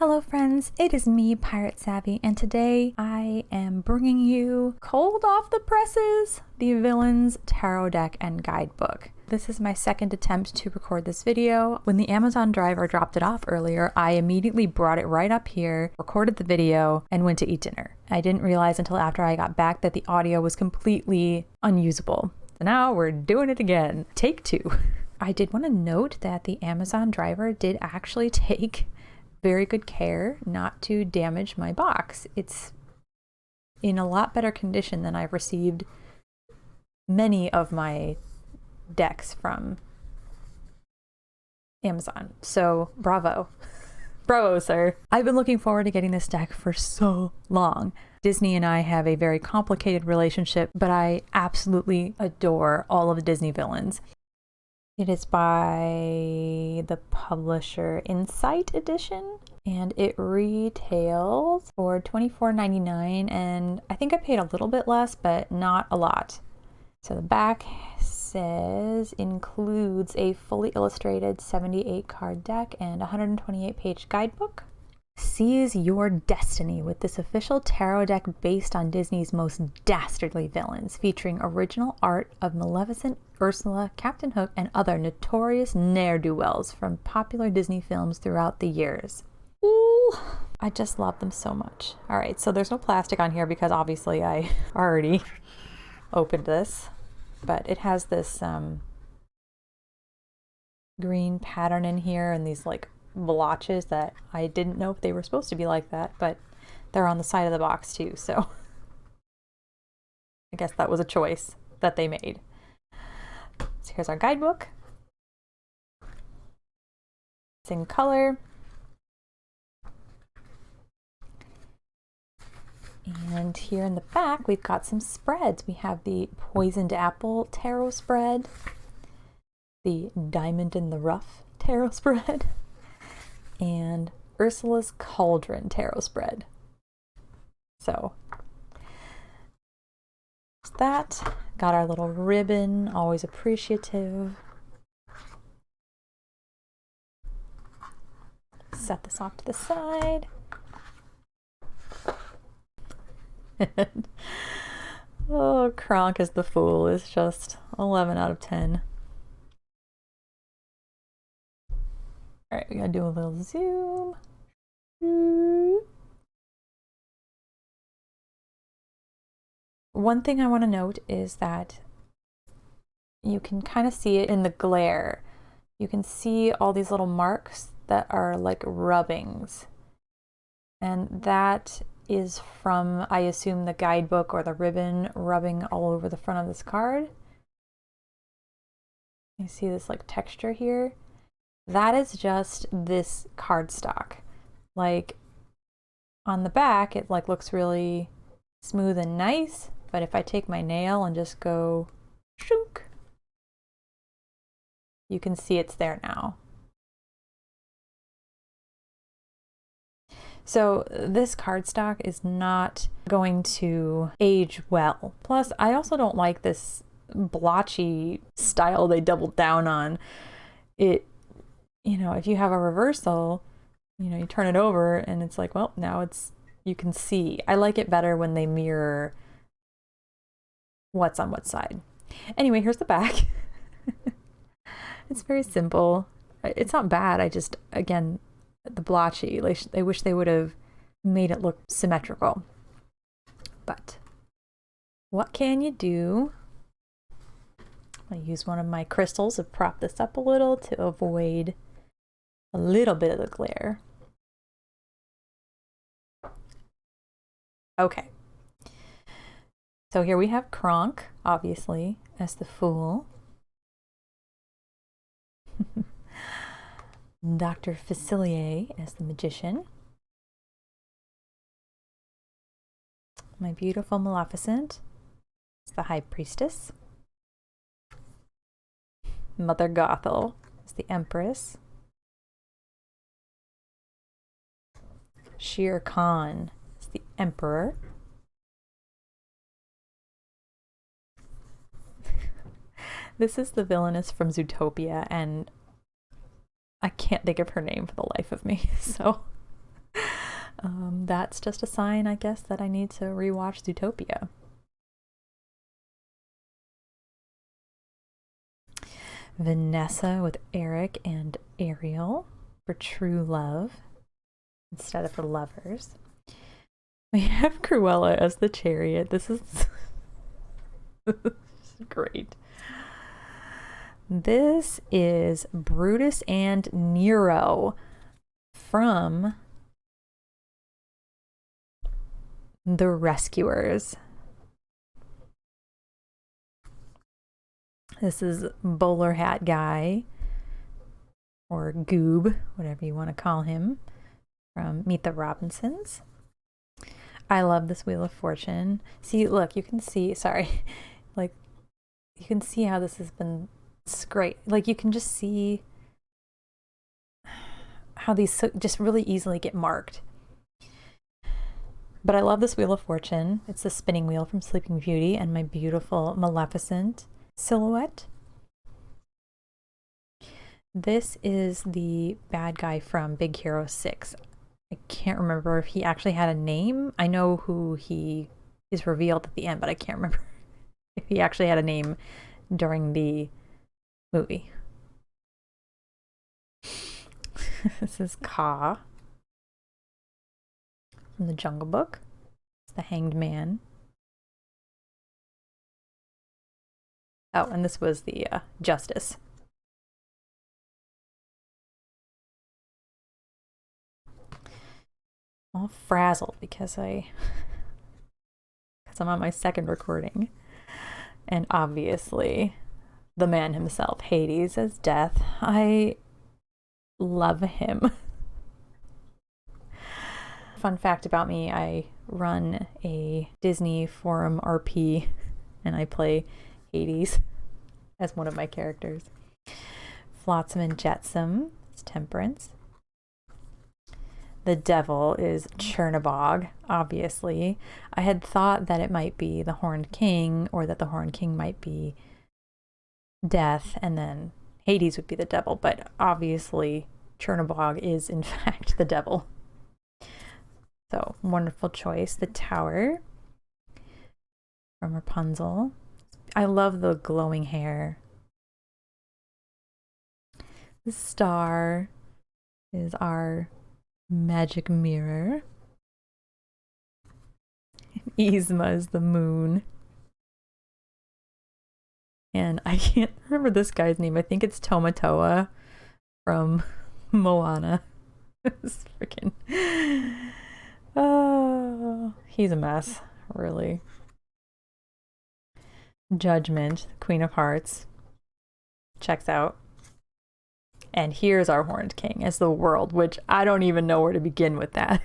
Hello friends, it is me, Pirate Savvy, and today I am bringing you cold off the presses, the Villains Tarot Deck and Guidebook. This is my second attempt to record this video. When the Amazon driver dropped it off earlier, I immediately brought it right up here, recorded the video, and went to eat dinner. I didn't realize until after I got back that the audio was completely unusable. So now we're doing it again. Take two. I did want to note that the Amazon driver did actually take very good care not to damage my box. It's in a lot better condition than I've received many of my decks from Amazon. So bravo. Bravo, sir. I've been looking forward to getting this deck for so long. Disney and I have a very complicated relationship, but I absolutely adore all of the Disney villains. It is by the publisher Insight Edition, and it retails for $24.99, and I think I paid a little bit less, but not a lot. So the back says includes a fully illustrated 78 card deck and 128 page guidebook. Seize your destiny with this official tarot deck based on Disney's most dastardly villains, featuring original art of Maleficent, Ursula, Captain Hook, and other notorious ne'er-do-wells from popular Disney films throughout the years. Ooh, I just love them so much. All right, so there's no plastic on here because obviously I already opened this, but it has this green pattern in here and these like blotches that I didn't know if they were supposed to be like that, but they're on the side of the box too, so I guess that was a choice that they made. So here's our guidebook. It's in color. And here in the back, we've got some spreads. We have the Poisoned Apple Tarot spread, the Diamond in the Rough Tarot spread, and Ursula's Cauldron Tarot spread. So that, got our little ribbon, always appreciative. Set this off to the side. Oh, Kronk as the Fool is just 11 out of 10. All right, we gotta do a little zoom. One thing I want to note is that you can kind of see it in the glare. You can see all these little marks that are like rubbings. And that is from, I assume, the guidebook or the ribbon rubbing all over the front of this card. You see this like texture here? That is just this cardstock. Like on the back, it like looks really smooth and nice, but if I take my nail and just go shunk, you can see it's there now. So this cardstock is not going to age well. Plus, I also don't like this blotchy style they doubled down on. It, you know, if you have a reversal, you know, you turn it over and it's like, well, now it's, you can see. I like it better when they mirror what's on what side. Anyway, here's the back. It's very simple. It's not bad. I just, again, the blotchy, like, I wish they would have made it look symmetrical. But what can you do? I use one of my crystals to prop this up a little to avoid a little bit of the glare. Okay. So here we have Kronk, obviously, as the Fool. Dr. Facilier as the Magician. My beautiful Maleficent is the High Priestess. Mother Gothel is the Empress. Shere Khan is the Emperor. This is the villainess from Zootopia, and I can't think of her name for the life of me, so That's just a sign, I guess, that I need to rewatch Zootopia. Vanessa with Eric and Ariel for true love instead of for lovers. We have Cruella as the chariot. This is great. This is Brutus and Nero from The Rescuers. This is Bowler Hat Guy, or Goob, whatever you want to call him, from Meet the Robinsons. I love this Wheel of Fortune. See, look, you can see, sorry, like, you can see how this has been great. Like, you can just see how these just really easily get marked. But I love this Wheel of Fortune. It's the spinning wheel from Sleeping Beauty and my beautiful Maleficent silhouette. This is the bad guy from Big Hero 6. I can't remember if he actually had a name. I know who he is revealed at the end, but I can't remember if he actually had a name during the movie. This is Kaa from the Jungle Book. It's the Hanged Man. Oh, and this was the Justice. All frazzled because I'm on my second recording. And obviously, the man himself, Hades, as Death. I love him. Fun fact about me, I run a Disney forum RP and I play Hades as one of my characters. Flotsam and Jetsam is Temperance. The devil is Chernabog, obviously. I had thought that it might be the Horned King, or that the Horned King might be Death, and then Hades would be the devil, but obviously Chernabog is in fact the devil. So, wonderful choice. The Tower from Rapunzel. I love the glowing hair. The Star is our magic mirror. Yzma is the moon. And I can't remember this guy's name. I think it's Tomatoa from Moana. It's freaking... Oh, he's a mess, really. Judgment, Queen of Hearts. Checks out. And here's our Horned King as the world, which I don't even know where to begin with that.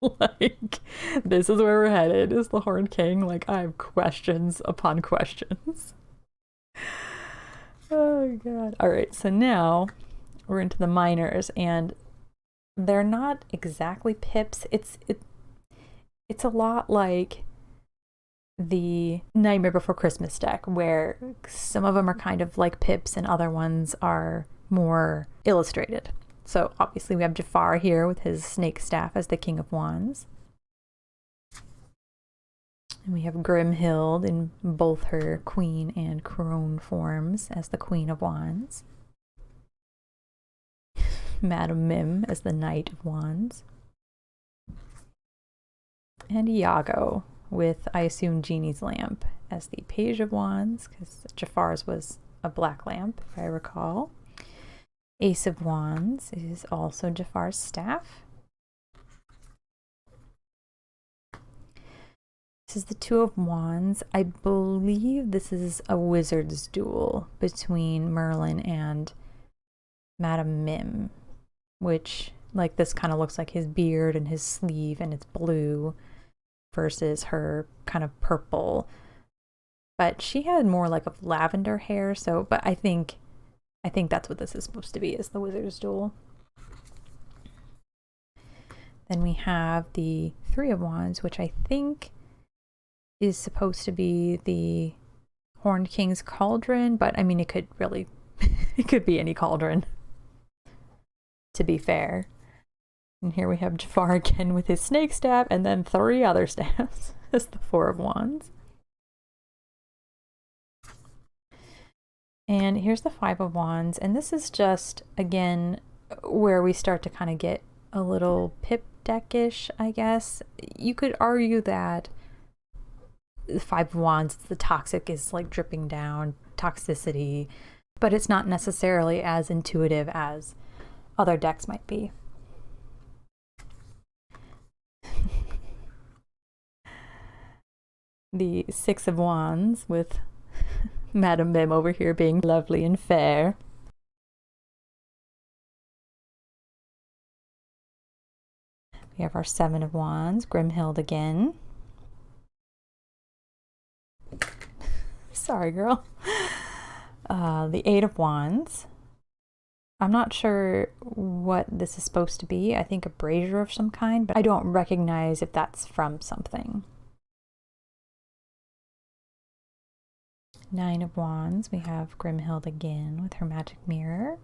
Like, this is where we're headed, is the Horned King. Like, I have questions upon questions. Oh, God. All right, so now we're into the minors, and they're not exactly pips. It's a lot like the Nightmare Before Christmas deck, where some of them are kind of like pips and other ones are more illustrated. So obviously we have Jafar here with his snake staff as the King of Wands. And we have Grimhild in both her queen and crone forms as the Queen of Wands. Madam Mim as the Knight of Wands. And Iago with, I assume, Genie's lamp as the Page of Wands, because Jafar's was a black lamp, if I recall. Ace of Wands is also Jafar's staff. This is the Two of Wands. I believe this is a wizard's duel between Merlin and Madam Mim, which, like, this kind of looks like his beard and his sleeve, and it's blue versus her kind of purple. But she had more like a lavender hair, so, but I think that's what this is supposed to be, is the wizard's duel. Then we have the Three of Wands, which I think is supposed to be the Horned King's cauldron, but I mean, it could really, it could be any cauldron, to be fair. And here we have Jafar again with his snake staff, and then 3 other staffs. That's the 4 of Wands. And here's the 5 of Wands, and this is just, again, where we start to kind of get a little pip deckish, I guess. You could argue that the 5 of Wands, the toxic is like dripping down, toxicity, but it's not necessarily as intuitive as other decks might be. The 6 of Wands with Madam Mim over here being lovely and fair. We have our 7 of Wands, Grimhild again. Sorry, girl. The 8 of Wands. I'm not sure what this is supposed to be. I think a brazier of some kind, but I don't recognize if that's from something. 9 of Wands, we have Grimhild again with her magic mirror.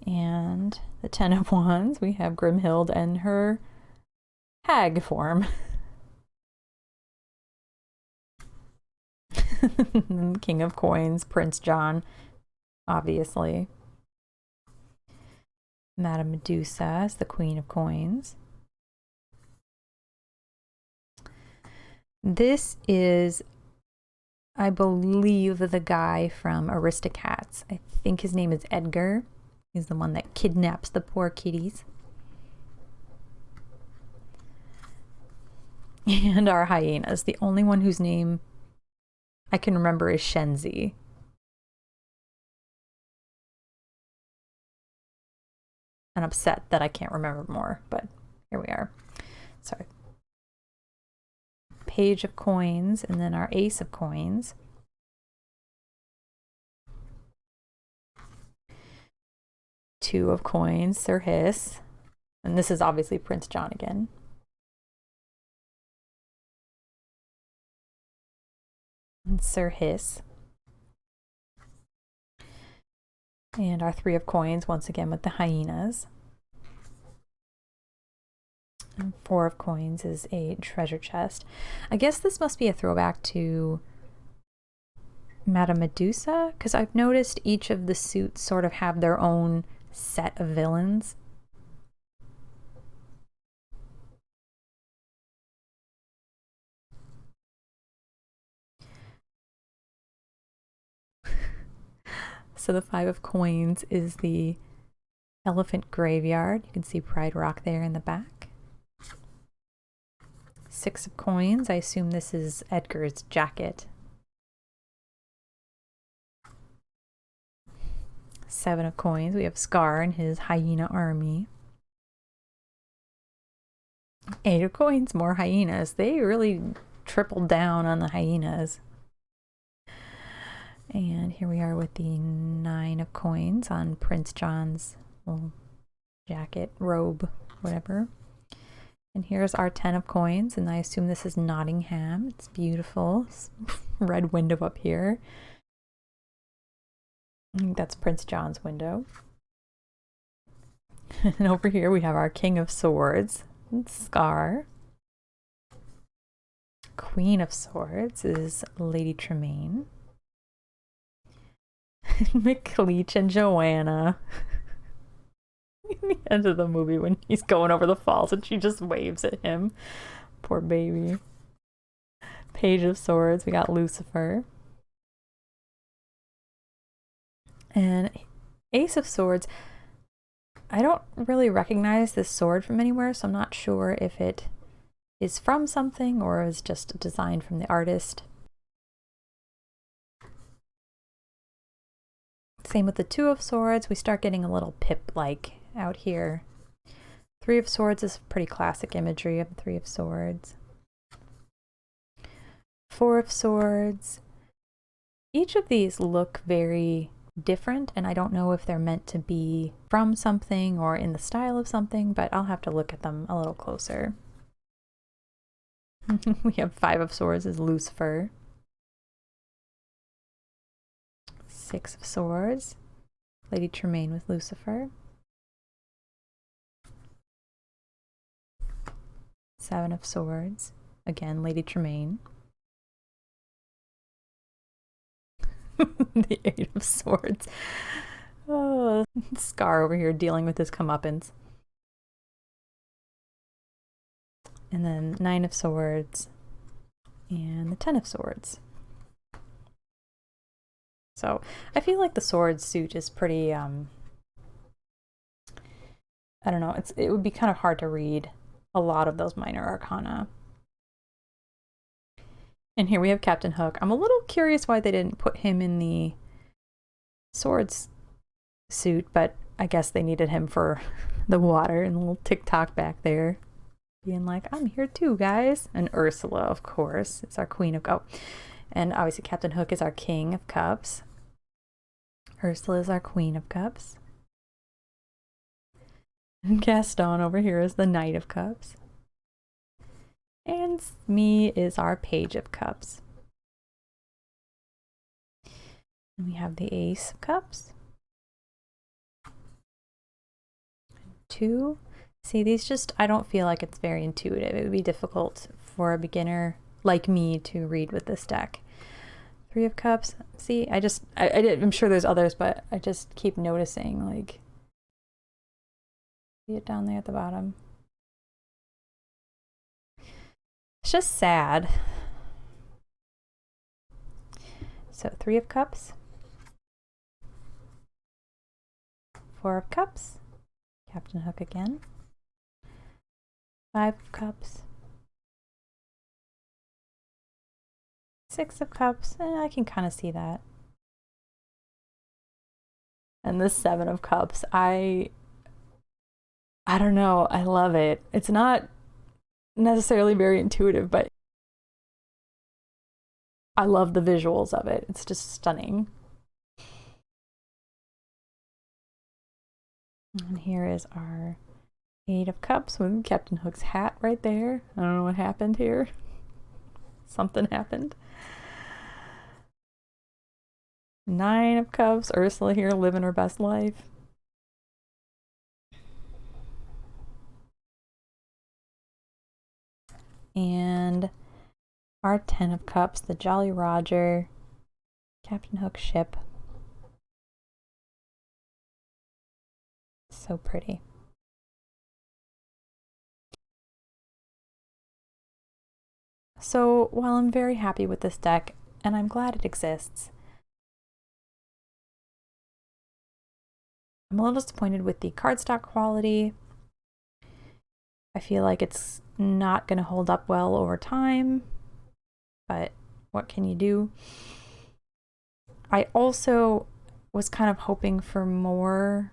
And the 10 of Wands, we have Grimhild and her hag form. King of Coins, Prince John, obviously. Madame Medusa is the Queen of Coins. This is, I believe, the guy from Aristocats. I think his name is Edgar. He's the one that kidnaps the poor kitties. And our hyenas. The only one whose name I can remember is Shenzi. I'm upset that I can't remember more, but here we are. Sorry. Page of Coins, and then our Ace of Coins. Two of Coins, Sir Hiss. And this is obviously Prince John again. And Sir Hiss. And our 3 of Coins, once again with the hyenas. And 4 of Coins is a treasure chest. I guess this must be a throwback to Madame Medusa, because I've noticed each of the suits sort of have their own set of villains. So the 5 of Coins is the elephant graveyard. You can see Pride Rock there in the back. 6 of Coins, I assume this is Edgar's jacket. 7 of Coins, we have Scar and his hyena army. 8 of Coins, more hyenas. They really tripled down on the hyenas. And here we are with the 9 of Coins on Prince John's little jacket, robe, whatever. And here's our 10 of Coins, and I assume this is Nottingham. It's beautiful. It's red window up here. I think that's Prince John's window. And over here we have our King of Swords, Scar. Queen of Swords is Lady Tremaine. McLeach and Joanna. In the end of the movie when he's going over the falls and she just waves at him. Poor baby. Page of Swords, we got Lucifer. And Ace of Swords, I don't really recognize this sword from anywhere, so I'm not sure if it is from something or is just designed from the artist. Same with the 2 of Swords, we start getting a little Pip-like out here. 3 of Swords is pretty classic imagery of the 3 of Swords. 4 of Swords. Each of these look very different, and I don't know if they're meant to be from something or in the style of something, but I'll have to look at them a little closer. We have 5 of Swords as Lucifer. 6 of Swords, Lady Tremaine with Lucifer. Seven of Swords. Again, Lady Tremaine. The Eight of Swords. Oh, Scar over here dealing with his comeuppance. And then Nine of Swords. And the Ten of Swords. So I feel like the sword suit is pretty, I don't know, it would be kind of hard to read a lot of those minor arcana. And here we have Captain Hook. I'm a little curious why they didn't put him in the swords suit, but I guess they needed him for the water, and the little TikTok back there being like, I'm here too, guys. And Ursula, of course, is our queen of, oh, and obviously Captain Hook is our king of cups. Ursula is our queen of cups. And Gaston over here is the knight of cups. And Smee is our page of cups. And we have the ace of cups. 2. See, these just, I don't feel like it's very intuitive. It would be difficult for a beginner like me to read with this deck. 3 of cups. See, I'm sure there's others, but I just keep noticing, like, see it down there at the bottom. It's just sad. So 3 of cups. 4 of cups. Captain Hook again. 5 of cups. 6 of cups. I can kind of see that. And the 7 of cups. I don't know. I love it. It's not necessarily very intuitive, but I love the visuals of it. It's just stunning. And here is our 8 of cups with Captain Hook's hat right there. I don't know what happened here. Something happened. 9 of cups. Ursula here living her best life. And our 10 of cups, the Jolly Roger, Captain Hook ship. So pretty. So while I'm very happy with this deck, and I'm glad it exists, I'm a little disappointed with the cardstock quality. I feel like it's not going to hold up well over time, but what can you do? I also was kind of hoping for more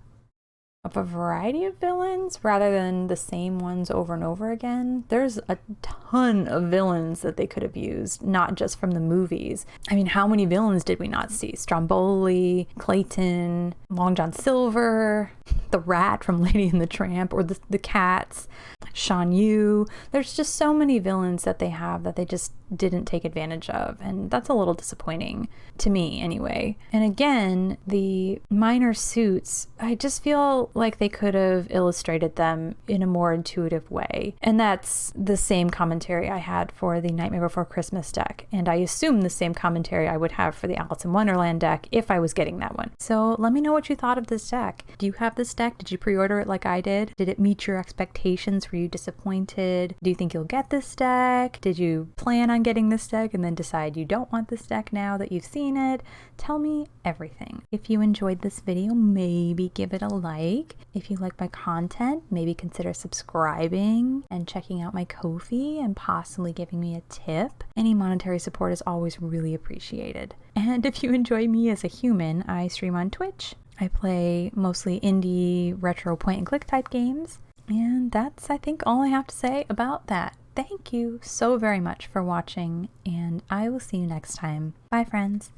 of a variety of villains rather than the same ones over and over again. There's a ton of villains that they could have used, not just from the movies. I mean, how many villains did we not see? Stromboli, Clayton, Long John Silver, the rat from Lady and the Tramp, or the cats, Shan Yu. There's just so many villains that they have that they just didn't take advantage of, and that's a little disappointing to me anyway. And again, the minor suits, I just feel like they could have illustrated them in a more intuitive way. And that's the same commentary I had for the Nightmare Before Christmas deck, and I assume the same commentary I would have for the Alice in Wonderland deck if I was getting that one. So let me know what you thought of this deck. Do you have this deck? Did you pre-order it like I did? Did it meet your expectations? Were you disappointed? Do you think you'll get this deck? Did you plan on getting this deck and then decide you don't want this deck now that you've seen it? Tell me everything. If you enjoyed this video, maybe give it a like. If you like my content, maybe consider subscribing and checking out my Ko-fi and possibly giving me a tip. Any monetary support is always really appreciated. And if you enjoy me as a human, I stream on Twitch. I play mostly indie, retro point-and-click type games. And that's, I think, all I have to say about that. Thank you so very much for watching, and I will see you next time. Bye, friends.